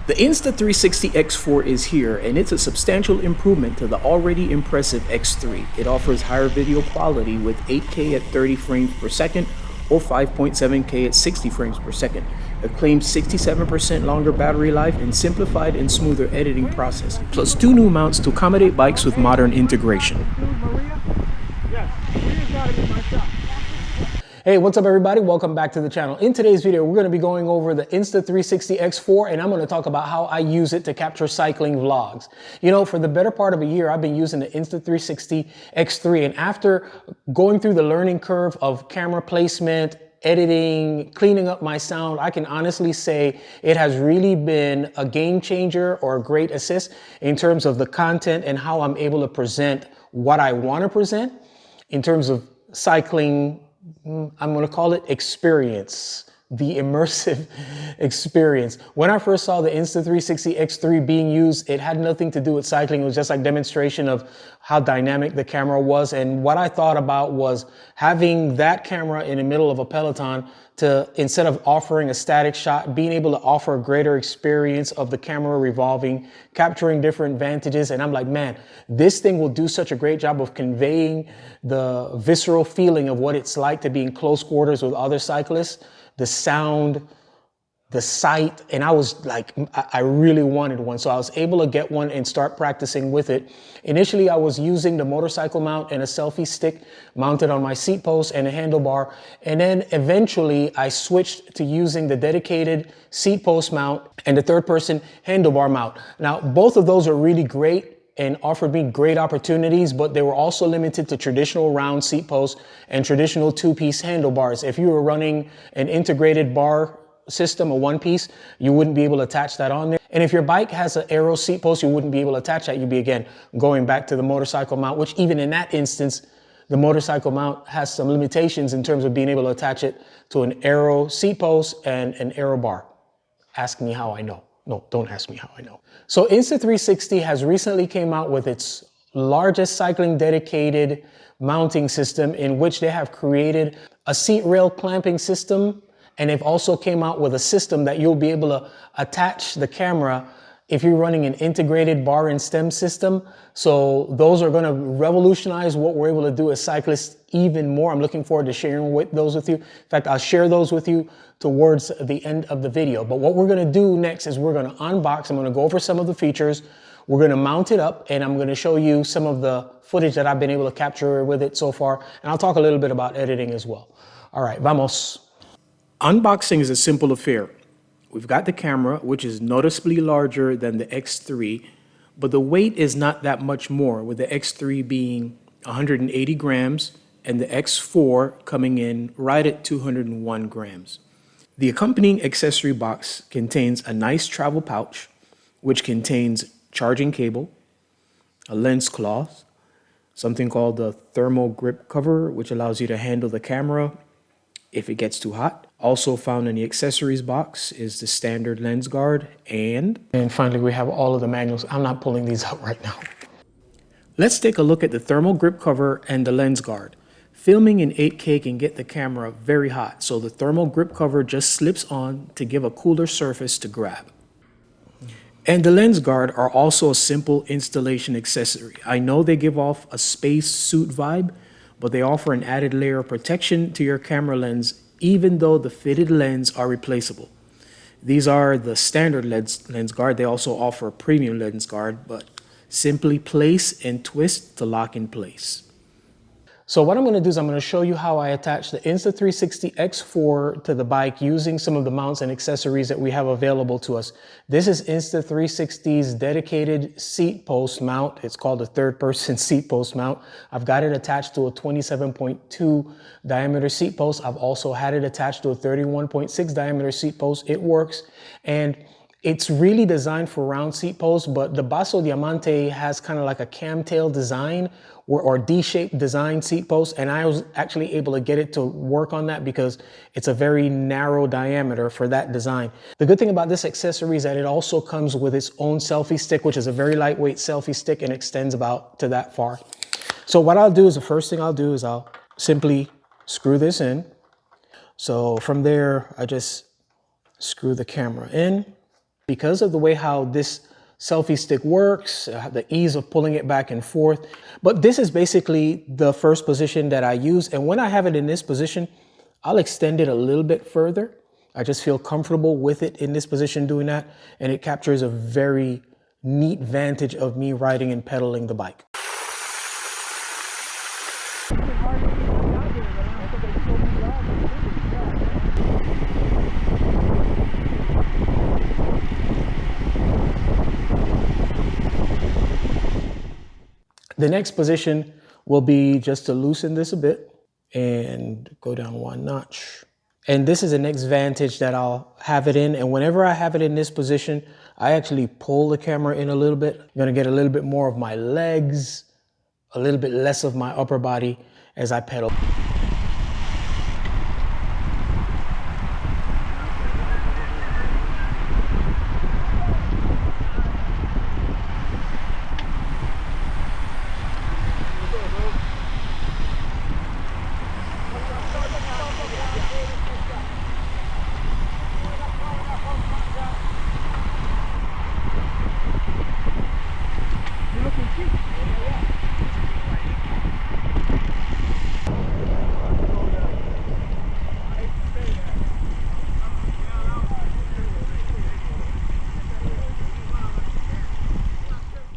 The Insta360 X4 is here, and it's a substantial improvement to the already impressive X3. It offers higher video quality with 8K at 30 frames per second or 5.7K at 60 frames per second. It claims 67% longer battery life and simplified and smoother editing process, plus 2 new mounts to accommodate bikes with modern integration. Hey, what's up everybody? Welcome back to the channel. In today's video, we're going to be going over the Insta360 X4, and I'm going to talk about how I use it to capture cycling vlogs. You know, for the better part of a year, I've been using the Insta360 X3, and after going through the learning curve of camera placement, editing, cleaning up my sound, I can honestly say it has really been a game changer or a great assist in terms of the content and how I'm able to present what I want to present in terms of cycling. I'm going to call it experience, the immersive experience. When I first saw the Insta360 X3 being used, it had nothing to do with cycling. It was just like demonstration of how dynamic the camera was. And what I thought about was having that camera in the middle of a peloton to, instead of offering a static shot, being able to offer a greater experience of the camera revolving, capturing different vantages. And I'm like, man, this thing will do such a great job of conveying the visceral feeling of what it's like to be in close quarters with other cyclists, the sound, the sight. And I was like, I really wanted one. So I was able to get one and start practicing with it. Initially, I was using the motorcycle mount and a selfie stick mounted on my seat post and a handlebar. And then eventually I switched to using the dedicated seat post mount and the third person handlebar mount. Now, both of those are really great and offered me great opportunities, but they were also limited to traditional round seat posts and traditional two-piece handlebars. If you were running an integrated bar system, a one-piece, you wouldn't be able to attach that on there. And if your bike has an Aero seat post, you wouldn't be able to attach that. You'd be, again, going back to the motorcycle mount, which even in that instance, the motorcycle mount has some limitations in terms of being able to attach it to an Aero seat post and an Aero bar. Ask me how I know. No, don't ask me how I know. So Insta360 has recently came out with its largest cycling dedicated mounting system, in which they have created a seat rail clamping system. And they've also came out with a system that you'll be able to attach the camera if you're running an integrated bar and stem system. So those are going to revolutionize what we're able to do as cyclists even more. I'm looking forward to sharing those with you. In fact, I'll share those with you towards the end of the video. But what we're going to do next is we're going to unbox. I'm going to go over some of the features. We're going to mount it up, and I'm going to show you some of the footage that I've been able to capture with it so far. And I'll talk a little bit about editing as well. All right, vamos. Unboxing is a simple affair. We've got the camera, which is noticeably larger than the X3, but the weight is not that much more, with the X3 being 180 grams and the X4 coming in right at 201 grams. The accompanying accessory box contains a nice travel pouch, which contains charging cable, a lens cloth, something called the thermal grip cover, which allows you to handle the camera if it gets too hot. Also found in the accessories box is the standard lens guard, and finally we have all of the manuals. I'm not pulling these out right now. Let's take a look at the thermal grip cover and the lens guard. Filming in 8K can get the camera very hot, so the thermal grip cover just slips on to give a cooler surface to grab. And the lens guard are also a simple installation accessory. I know they give off a space suit vibe, but they offer an added layer of protection to your camera lens, even though the fitted lens are replaceable. These are the standard lens guard. They also offer a premium lens guard, but simply place and twist to lock in place. So what I'm going to do is I'm going to show you how I attach the Insta360 X4 to the bike using some of the mounts and accessories that we have available to us. This is Insta360's dedicated seat post mount. It's called a third person seat post mount. I've got it attached to a 27.2 diameter seat post. I've also had it attached to a 31.6 diameter seat post. It works. And it's really designed for round seat posts, but the Basso Diamante has kind of like a camtail design or D-shaped design seat post, and I was actually able to get it to work on that because it's a very narrow diameter for that design. The good thing about this accessory is that it also comes with its own selfie stick, which is a very lightweight selfie stick and extends about to that far. So what I'll do is the first thing I'll do is I'll simply screw this in. So from there, I just screw the camera in. Because of the way how this selfie stick works, the ease of pulling it back and forth. But this is basically the first position that I use. And when I have it in this position, I'll extend it a little bit further. I just feel comfortable with it in this position doing that. And it captures a very neat vantage of me riding and pedaling the bike. The next position will be just to loosen this a bit and go down one notch. And this is the next vantage that I'll have it in. And whenever I have it in this position, I actually pull the camera in a little bit. I'm gonna get a little bit more of my legs, a little bit less of my upper body as I pedal.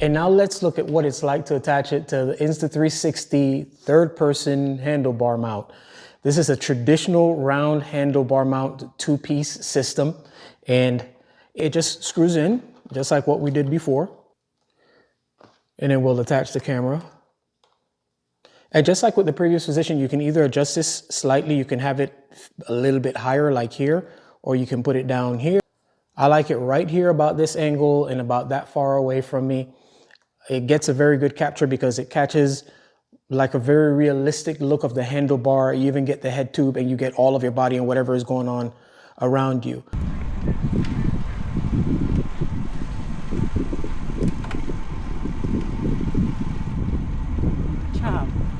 And now let's look at what it's like to attach it to the Insta360 third-person handlebar mount. This is a traditional round handlebar mount two-piece system, and it just screws in, just like what we did before. And then we'll attach the camera. And just like with the previous position, you can either adjust this slightly, you can have it a little bit higher like here, or you can put it down here. I like it right here about this angle and about that far away from me. It gets a very good capture because it catches like a very realistic look of the handlebar. You even get the head tube and you get all of your body and whatever is going on around you.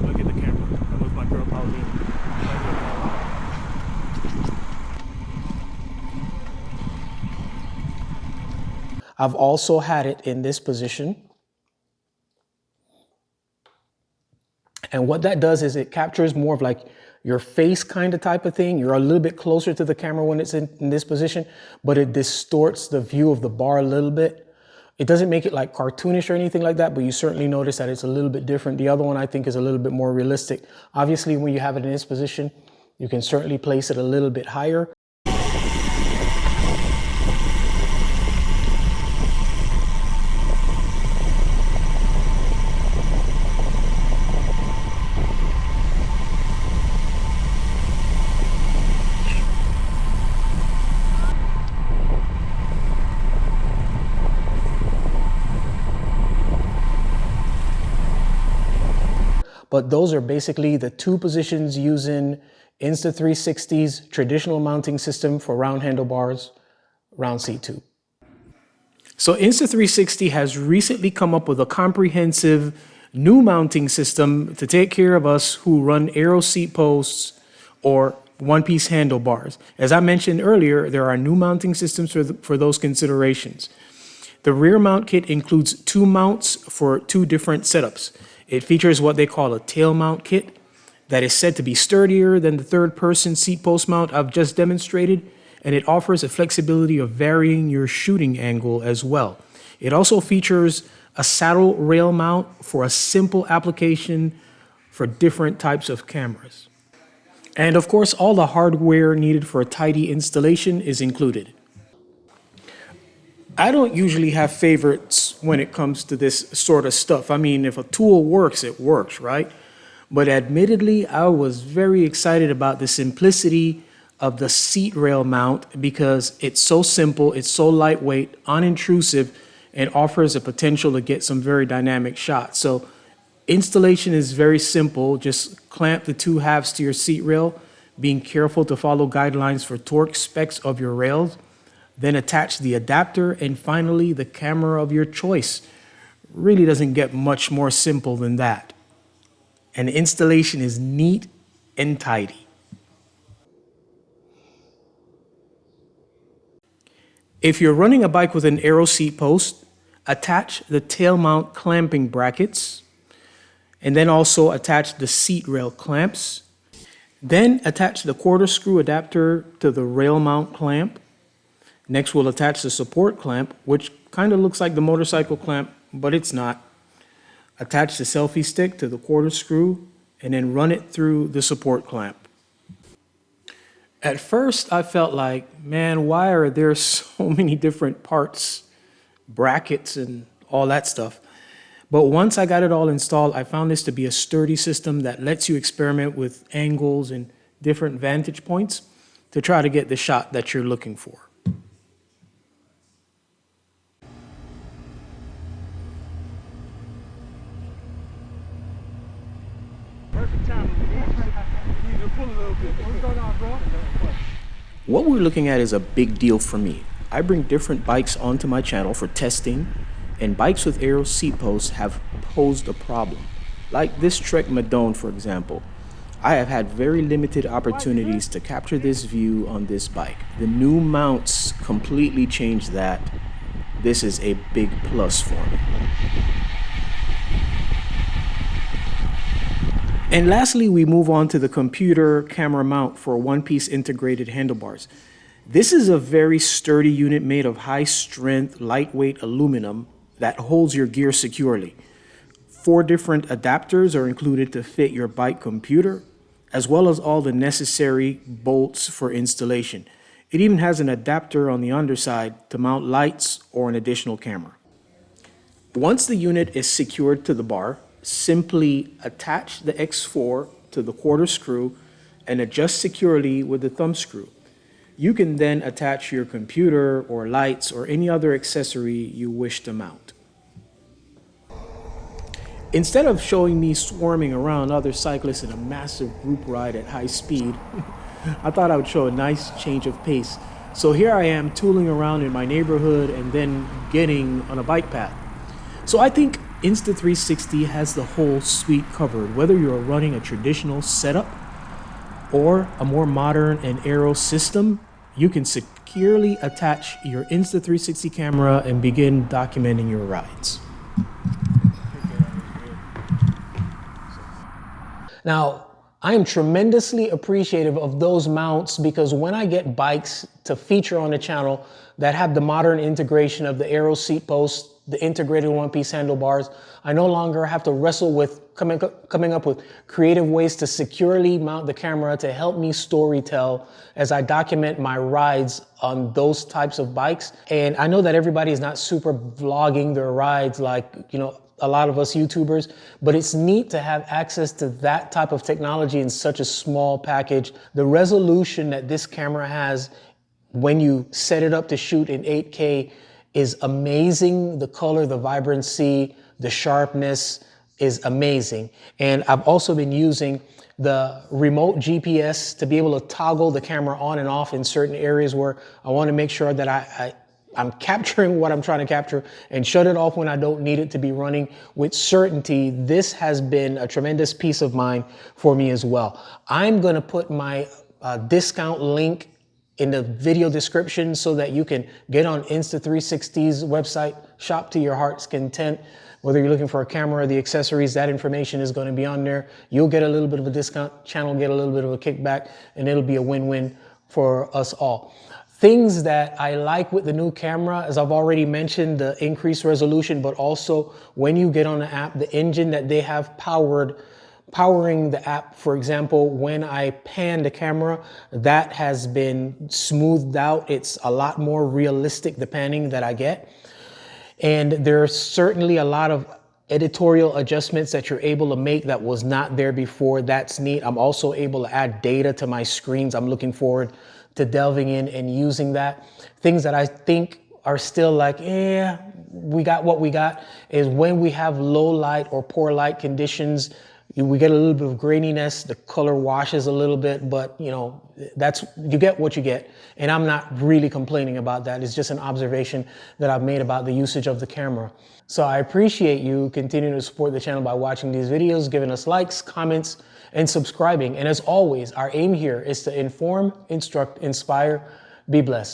Look at the camera. That was my girl Pauline. I've also had it in this position. And what that does is it captures more of like your face kind of type of thing. You're a little bit closer to the camera when it's in this position, but it distorts the view of the bar a little bit. It doesn't make it like cartoonish or anything like that, but you certainly notice that it's a little bit different. The other one I think is a little bit more realistic. Obviously, when you have it in this position, you can certainly place it a little bit higher. But those are basically the two positions using Insta360's traditional mounting system for round handlebars, round seat tube. So Insta360 has recently come up with a comprehensive new mounting system to take care of us who run Aero seat posts or one-piece handlebars. As I mentioned earlier, there are new mounting systems for those considerations. The rear mount kit includes two mounts for two different setups. It features what they call a tail mount kit that is said to be sturdier than the third-person seat post mount I've just demonstrated, and it offers a flexibility of varying your shooting angle as well. It also features a saddle rail mount for a simple application for different types of cameras. And of course, all the hardware needed for a tidy installation is included. I don't usually have favorites when it comes to this sort of stuff. I mean, if a tool works, it works, right? But admittedly, I was very excited about the simplicity of the seat rail mount because it's so simple, it's so lightweight, unintrusive, and offers a potential to get some very dynamic shots. So installation is very simple. Just clamp the two halves to your seat rail, being careful to follow guidelines for torque specs of your rails. Then attach the adapter, and finally the camera of your choice. Really doesn't get much more simple than that. And the installation is neat and tidy. If you're running a bike with an Aero seat post, attach the tail mount clamping brackets, and then also attach the seat rail clamps. Then attach the quarter screw adapter to the rail mount clamp. Next, we'll attach the support clamp, which kind of looks like the motorcycle clamp, but it's not. Attach the selfie stick to the quarter screw, and then run it through the support clamp. At first, I felt like, man, why are there so many different parts, brackets, and all that stuff? But once I got it all installed, I found this to be a sturdy system that lets you experiment with angles and different vantage points to try to get the shot that you're looking for. Perfect time. You need to pull a little bit. What's going on, bro? What we're looking at is a big deal for me. I bring different bikes onto my channel for testing, and bikes with Aero seat posts have posed a problem. Like this Trek Madone, for example. I have had very limited opportunities to capture this view on this bike. The new mounts completely changed that. This is a big plus for me. And lastly, we move on to the computer camera mount for one-piece integrated handlebars. This is a very sturdy unit made of high-strength, lightweight aluminum that holds your gear securely. 4 different adapters are included to fit your bike computer, as well as all the necessary bolts for installation. It even has an adapter on the underside to mount lights or an additional camera. Once the unit is secured to the bar, simply attach the X4 to the quarter screw and adjust securely with the thumb screw. You can then attach your computer or lights or any other accessory you wish to mount. Instead of showing me swarming around other cyclists in a massive group ride at high speed, I thought I would show a nice change of pace. So here I am tooling around in my neighborhood and then getting on a bike path. So I think Insta360 has the whole suite covered, whether you're running a traditional setup or a more modern and Aero system. You can securely attach your Insta360 camera and begin documenting your rides. Now, I am tremendously appreciative of those mounts because when I get bikes to feature on the channel that have the modern integration of the Aero seat post, the integrated one-piece handlebars, I no longer have to wrestle with coming up with creative ways to securely mount the camera to help me storytell as I document my rides on those types of bikes. And I know that everybody is not super vlogging their rides like, a lot of us YouTubers, but it's neat to have access to that type of technology in such a small package. The resolution that this camera has when you set it up to shoot in 8K is amazing. The color, the vibrancy, the sharpness is amazing. And I've also been using the remote GPS to be able to toggle the camera on and off in certain areas where I want to make sure that I'm capturing what I'm trying to capture and shut it off when I don't need it to be running with certainty. This has been a tremendous peace of mind for me as well. I'm going to put my discount link in the video description so that you can get on Insta360's website, shop to your heart's content. Whether you're looking for a camera or the accessories, that information is going to be on there. You'll get a little bit of a discount, channel get a little bit of a kickback, and it'll be a win-win for us all. Things that I like with the new camera, as I've already mentioned, the increased resolution, but also when you get on the app, the engine that they have powering the app. For example, when I pan the camera, that has been smoothed out. It's a lot more realistic, the panning that I get. And there's certainly a lot of editorial adjustments that you're able to make that was not there before. That's neat. I'm also able to add data to my screens. I'm looking forward to delving in and using that. Things that I think are still like, we got what we got, is when we have low light or poor light conditions, we get a little bit of graininess, the color washes a little bit, but you get what you get. And I'm not really complaining about that. It's just an observation that I've made about the usage of the camera. So I appreciate you continuing to support the channel by watching these videos, giving us likes, comments, and subscribing. And as always, our aim here is to inform, instruct, inspire. Be blessed.